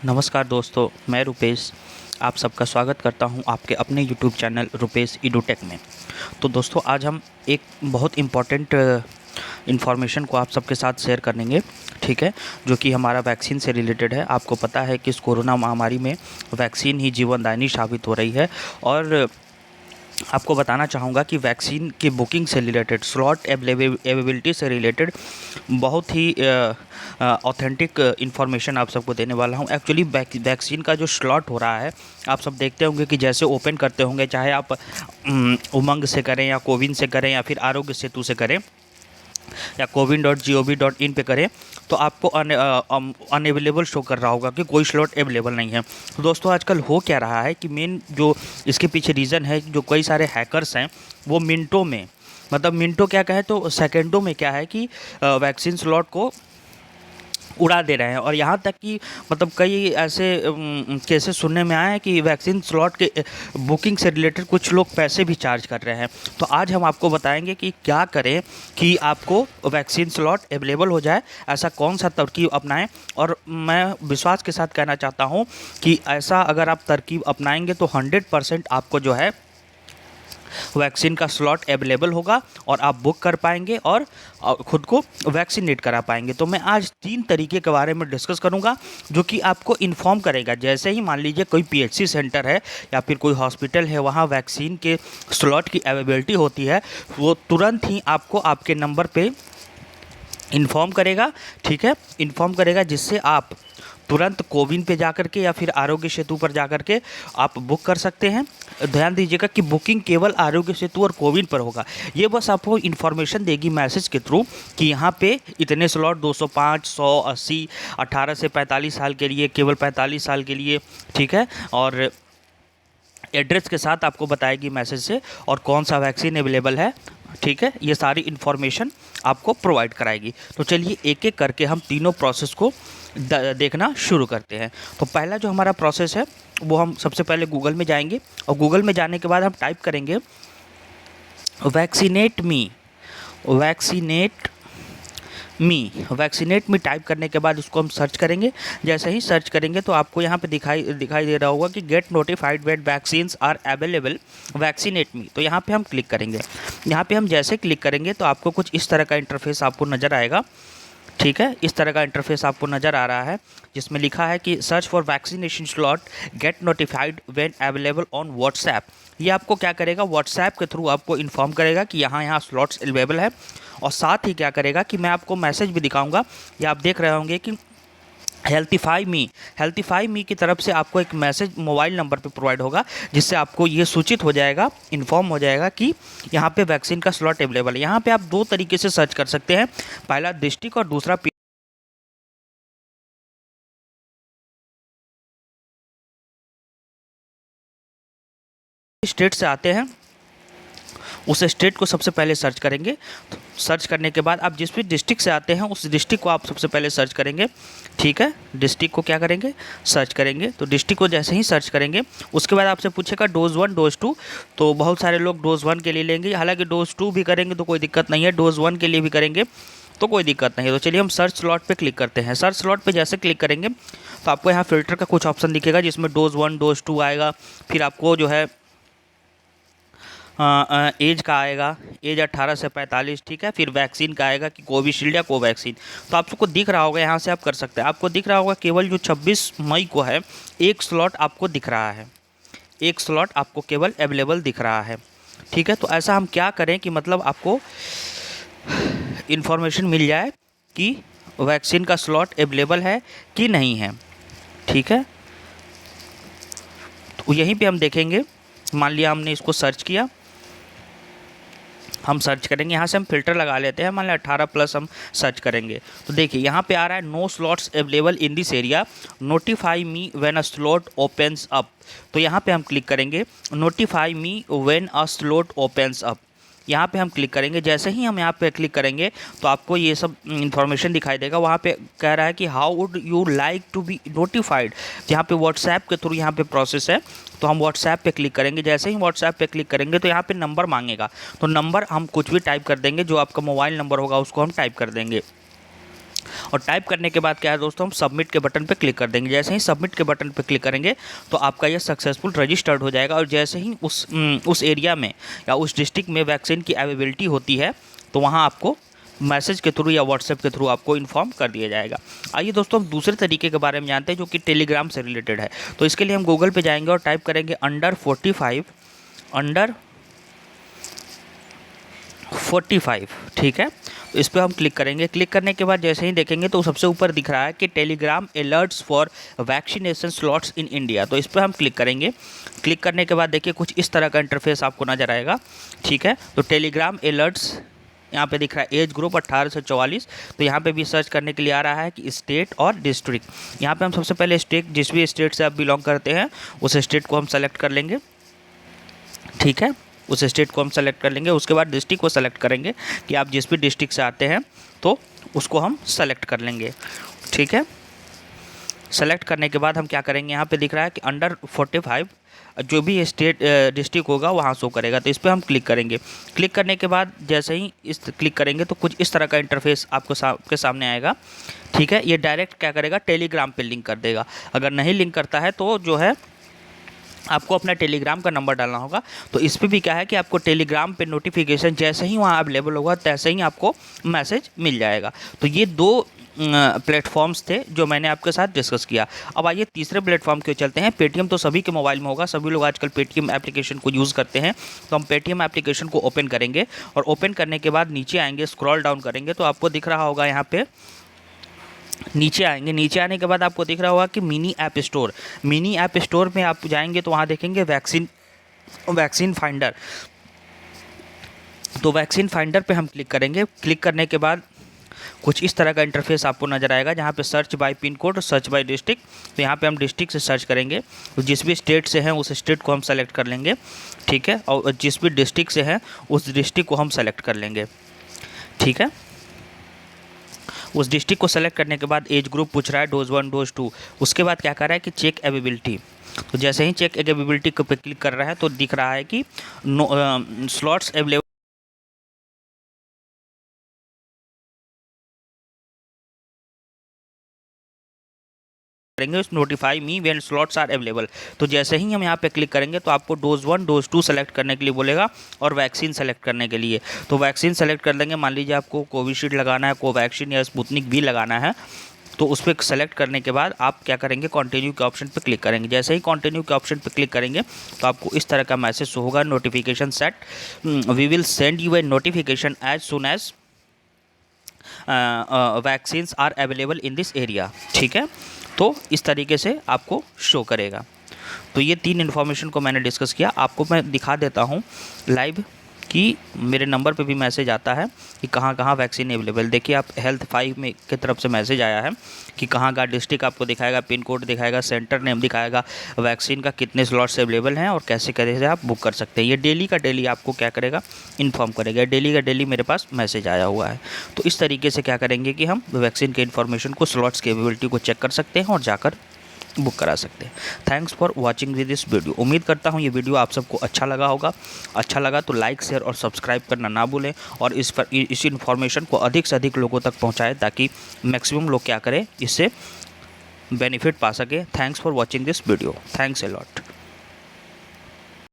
नमस्कार दोस्तों, मैं रुपेश आप सबका स्वागत करता हूं आपके अपने यूट्यूब चैनल रुपेश एडुटेक में। तो दोस्तों, आज हम एक बहुत इम्पॉर्टेंट इन्फॉर्मेशन को आप सबके साथ शेयर करेंगे, ठीक है, जो कि हमारा वैक्सीन से रिलेटेड है। आपको पता है कि इस कोरोना महामारी में वैक्सीन ही जीवनदायिनी साबित हो रही है और आपको बताना चाहूँगा कि वैक्सीन की बुकिंग से रिलेटेड, स्लॉट अवेलेबिलिटी से रिलेटेड बहुत ही ऑथेंटिक इन्फॉर्मेशन आप सबको देने वाला हूँ। एक्चुअली वैक्सीन का जो स्लॉट हो रहा है, आप सब देखते होंगे कि जैसे ओपन करते होंगे, चाहे आप उमंग से करें या कोविन से करें या फिर आरोग्य सेतु से करें या coWin.gov.in पे करें, तो आपको अनअवेलेबल शो कर रहा होगा कि कोई स्लॉट अवेलेबल नहीं है। तो दोस्तों, आजकल हो क्या रहा है कि मेन जो इसके पीछे रीज़न है, जो कई सारे हैकर्स हैं वो मिनटों में, मतलब मिनटों क्या कहें तो सेकंडों में, क्या है कि वैक्सीन स्लॉट को उड़ा दे रहे हैं। और यहाँ तक कि मतलब कई ऐसे केसेस सुनने में आए हैं कि वैक्सीन स्लॉट के बुकिंग से रिलेटेड कुछ लोग पैसे भी चार्ज कर रहे हैं। तो आज हम आपको बताएंगे कि क्या करें कि आपको वैक्सीन स्लॉट अवेलेबल हो जाए, ऐसा कौन सा तरकीब अपनाएं। और मैं विश्वास के साथ कहना चाहता हूँ कि ऐसा अगर आप तरकीब अपनाएंगे तो 100% आपको जो है वैक्सीन का स्लॉट अवेलेबल होगा और आप बुक कर पाएंगे और खुद को वैक्सीनेट करा पाएंगे। तो मैं आज 3 तरीके के बारे में डिस्कस करूंगा, जो कि आपको इन्फॉर्म करेगा। जैसे ही मान लीजिए कोई पीएचसी सेंटर है या फिर कोई हॉस्पिटल है, वहाँ वैक्सीन के स्लॉट की अवेलेबिलिटी होती है, वो तुरंत ही आपको आपके नंबर पे इन्फॉर्म करेगा, ठीक है, इन्फॉर्म करेगा, जिससे आप तुरंत कोविन पे जाकर के या फिर आरोग्य सेतु पर जाकर के आप बुक कर सकते हैं। ध्यान दीजिएगा कि बुकिंग केवल आरोग्य सेतु और कोविन पर होगा। ये बस आपको इन्फॉर्मेशन देगी मैसेज के थ्रू कि यहाँ पे इतने स्लॉट 205, 100, 80, 18 से 45 साल के लिए, केवल 45 साल के लिए, ठीक है, और एड्रेस के साथ आपको बताएगी मैसेज से, और कौन सा वैक्सीन अवेलेबल है, ठीक है, ये सारी इन्फॉर्मेशन आपको प्रोवाइड कराएगी। तो चलिए एक एक करके हम तीनों प्रोसेस को देखना शुरू करते हैं। तो पहला जो हमारा प्रोसेस है, वो हम सबसे पहले गूगल में जाएंगे और गूगल में जाने के बाद हम टाइप करेंगे वैक्सीनेट मी, वैक्सीनेट वैक्सीनेट मी टाइप करने के बाद उसको हम सर्च करेंगे। जैसे ही सर्च करेंगे तो आपको यहाँ पे दिखाई दे रहा होगा कि get notified when vaccines are available, vaccinate me. तो यहाँ पे हम क्लिक करेंगे। यहाँ पे हम जैसे क्लिक करेंगे तो आपको कुछ इस तरह का इंटरफेस आपको नज़र आएगा, ठीक है, इस तरह का इंटरफेस आपको नज़र आ रहा है, जिसमें लिखा है कि search for vaccination slot, gate notified when available on WhatsApp. ये आपको क्या करेगा, व्हाट्सएप के थ्रू आपको इन्फॉर्म करेगा कि यहाँ स्लॉट्स अवेलेबल है। और साथ ही क्या करेगा कि मैं आपको मैसेज भी दिखाऊंगा, या आप देख रहे होंगे कि हेल्थीफाई मी की तरफ से आपको एक मैसेज मोबाइल नंबर पे प्रोवाइड होगा, जिससे आपको ये सूचित हो जाएगा, इन्फॉर्म हो जाएगा कि यहाँ पे वैक्सीन का स्लॉट अवेलेबल है। यहाँ पे आप 2 तरीके से सर्च कर सकते हैं, पहला डिस्ट्रिक्ट और दूसरा स्टेट से आते हैं, उस स्टेट को सबसे पहले सर्च करेंगे। तो सर्च करने के बाद आप जिस भी डिस्ट्रिक्ट से आते हैं उस डिस्ट्रिक्ट को आप सबसे पहले सर्च करेंगे, ठीक है, डिस्ट्रिक्ट को क्या करेंगे, सर्च करेंगे। तो डिस्ट्रिक्ट को जैसे ही सर्च करेंगे, उसके बाद आपसे पूछेगा डोज़ 1 डोज़ 2। तो बहुत सारे लोग डोज़ 1 के लिए लेंगे, हालांकि डोज़ 2 भी करेंगे तो कोई दिक्कत नहीं है, डोज़ 1 के लिए भी करेंगे तो कोई दिक्कत नहीं है। तो चलिए हम सर्च स्लॉट पे क्लिक करते हैं। सर्च स्लॉट पे जैसे क्लिक करेंगे तो आपको यहाँ फ़िल्टर का कुछ ऑप्शन दिखेगा, जिसमें डोज़ 1 डोज़ 2 आएगा। फिर आपको जो है एज का आएगा, एज 18 से 45, ठीक है। फिर वैक्सीन का आएगा कि कोविशील्ड या कोवैक्सीन। तो आप सबको दिख रहा होगा, यहाँ से आप कर सकते हैं। आपको दिख रहा होगा केवल जो 26 मई को है, एक स्लॉट आपको दिख रहा है, एक स्लॉट आपको केवल अवेलेबल दिख रहा है, ठीक है। तो ऐसा हम क्या करें कि मतलब आपको इन्फॉर्मेशन मिल जाए कि वैक्सीन का स्लॉट अवेलेबल है कि नहीं है, ठीक है। तो यहीं पे हम देखेंगे, मान लिया हमने इसको सर्च किया, हम सर्च करेंगे, यहाँ से हम फ़िल्टर लगा लेते हैं, मान लिया 18+ हम सर्च करेंगे। तो देखिए यहाँ पे आ रहा है no slots available in this area, notify me when a slot opens up. तो यहाँ पे हम क्लिक करेंगे notify me when a slot opens up, यहाँ पे हम क्लिक करेंगे। जैसे ही हम यहाँ पे क्लिक करेंगे तो आपको ये सब इन्फॉर्मेशन दिखाई देगा। वहाँ पे कह रहा है कि how would you like to be notified, यहाँ पे व्हाट्सएप के थ्रू यहाँ पे प्रोसेस है। तो हम व्हाट्सएप पे क्लिक करेंगे। जैसे ही व्हाट्सएप पे क्लिक करेंगे तो यहाँ पे नंबर मांगेगा, तो नंबर हम कुछ भी टाइप कर देंगे, जो आपका मोबाइल नंबर होगा उसको हम टाइप कर देंगे। और टाइप करने के बाद क्या है दोस्तों, हम सबमिट के बटन पे क्लिक कर देंगे। जैसे ही सबमिट के बटन पे क्लिक करेंगे तो आपका ये सक्सेसफुल रजिस्टर्ड हो जाएगा। और जैसे ही उस एरिया में या उस डिस्ट्रिक्ट में वैक्सीन की अवेलेबिलिटी होती है तो वहाँ आपको मैसेज के थ्रू या व्हाट्सएप के थ्रू आपको इन्फॉर्म कर दिया जाएगा। आइए दोस्तों हम दूसरे तरीके के बारे में जानते हैं जो कि टेलीग्राम से रिलेटेड है। तो इसके लिए हम गूगल पे जाएंगे और टाइप करेंगे अंडर 45, ठीक है। तो इस पर हम क्लिक करेंगे। क्लिक करने के बाद जैसे ही देखेंगे तो सबसे ऊपर दिख रहा है कि Telegram alerts for vaccination slots in India. तो इस पर हम क्लिक करेंगे। क्लिक करने के बाद देखिए कुछ इस तरह का इंटरफेस आपको नज़र आएगा, ठीक है। तो टेलीग्राम अलर्ट्स यहाँ पे दिख रहा है, एज ग्रुप 18 से 44। तो यहाँ पे भी सर्च करने के लिए आ रहा है कि स्टेट और डिस्ट्रिक्ट। यहाँ पे हम सबसे पहले स्टेट, जिस भी स्टेट से आप बिलोंग करते हैं उस स्टेट को हम सेलेक्ट कर लेंगे, ठीक है। उस स्टेट को हम सेलेक्ट कर लेंगे। उसके बाद डिस्ट्रिक्ट को सेलेक्ट करेंगे कि आप जिस भी डिस्ट्रिक्ट से आते हैं तो उसको हम सेलेक्ट कर लेंगे, ठीक है। सेलेक्ट करने के बाद हम क्या करेंगे, यहाँ पे दिख रहा है कि अंडर 45 जो भी स्टेट डिस्ट्रिक्ट होगा वहाँ शो करेगा। तो इस पर हम क्लिक करेंगे। क्लिक करने के बाद जैसे ही इस क्लिक करेंगे तो कुछ इस तरह का इंटरफेस आपके सामने आएगा, ठीक है। ये डायरेक्ट क्या करेगा, टेलीग्राम पे लिंक कर देगा। अगर नहीं लिंक करता है तो जो है आपको अपना टेलीग्राम का नंबर डालना होगा। तो इस पर भी क्या है कि आपको टेलीग्राम पे नोटिफिकेशन जैसे ही वहाँ अवेलेबल होगा तैसे ही आपको मैसेज मिल जाएगा। तो ये दो प्लेटफॉर्म्स थे जो मैंने आपके साथ डिस्कस किया। अब आइए तीसरे प्लेटफॉर्म के चलते हैं। पेटीएम तो सभी के मोबाइल में होगा, सभी लोग आजकल पेटीएम एप्लीकेशन को यूज़ करते हैं। तो हम पेटीएम एप्लीकेशन को ओपन करेंगे और ओपन करने के बाद नीचे आएंगे, स्क्रॉल डाउन करेंगे तो आपको दिख रहा होगा यहाँ पे नीचे आएंगे। नीचे आने के बाद आपको दिख रहा होगा कि mini app store. Mini app store में आप जाएंगे तो वहाँ देखेंगे वैक्सीन फाइंडर। तो वैक्सीन फाइंडर पे हम क्लिक करेंगे। क्लिक करने के बाद कुछ इस तरह का इंटरफेस आपको नज़र आएगा जहाँ पे सर्च बाय पिन कोड और सर्च बाय डिस्ट्रिक्ट। तो यहाँ पे हम डिस्ट्रिक्ट से सर्च करेंगे। तो जिस भी स्टेट से हैं उस स्टेट को हम सेलेक्ट कर लेंगे, ठीक है। और जिस भी डिस्ट्रिक्ट से हैं उस डिस्ट्रिक्ट को हम सेलेक्ट कर लेंगे, ठीक है। उस डिस्ट्रिक्ट को सेलेक्ट करने के बाद एज ग्रुप पूछ रहा है, डोज 1 डोज 2। उसके बाद क्या कर रहा है कि चेक अवेलेबिलिटी। तो जैसे ही चेक अवेलेबिलिटी पे क्लिक कर रहा है तो दिख रहा है कि स्लॉट्स अवेलेबल करेंगे, notify me when slots are available. तो जैसे ही हम यहाँ पे क्लिक करेंगे तो आपको डोज 1 डोज 2 सेलेक्ट करने के लिए बोलेगा और वैक्सीन सेलेक्ट करने के लिए। तो वैक्सीन सेलेक्ट कर देंगे। मान लीजिए आपको कोविशील्ड लगाना है, कोवैक्सीन या स्पुतनिक भी लगाना है। तो उस पर सेलेक्ट करने के बाद आप क्या करेंगे, कंटिन्यू के ऑप्शन पे क्लिक करेंगे। जैसे ही कंटिन्यू के ऑप्शन पे क्लिक करेंगे तो आपको इस तरह का मैसेज होगा, notification set, we will send you a notification as soon as vaccines are available in this area, ठीक है। तो इस तरीके से आपको शो करेगा। तो ये 3 इन्फॉर्मेशन को मैंने डिस्कस किया। आपको मैं दिखा देता हूँ लाइव कि मेरे नंबर पे भी मैसेज आता है कि कहाँ कहाँ वैक्सीन अवेलेबल। देखिए आप हेल्थ 5 में की तरफ से मैसेज आया है कि कहाँ का डिस्ट्रिक्ट आपको दिखाएगा, पिन कोड दिखाएगा, सेंटर नेम दिखाएगा, वैक्सीन का कितने स्लॉट्स अवेलेबल हैं और कैसे कैसे आप बुक कर सकते हैं। ये डेली का डेली आपको क्या करेगा, इन्फॉर्म करेगा। डेली का डेली मेरे पास मैसेज आया हुआ है। तो इस तरीके से क्या करेंगे कि हम वैक्सीन के इन्फॉर्मेशन को, स्लॉट्स की अवेलेबिलिटी को चेक कर सकते हैं और जाकर बुक करा सकते हैं। Thanks for watching this video. उम्मीद करता हूँ ये वीडियो आप सबको अच्छा लगा होगा। अच्छा लगा तो लाइक, शेयर और सब्सक्राइब करना ना भूलें और इस इन्फॉर्मेशन को अधिक से अधिक लोगों तक पहुँचाएं ताकि मैक्सिमम लोग क्या करें, इससे बेनिफिट पा सके। Thanks for watching this video. Thanks a lot.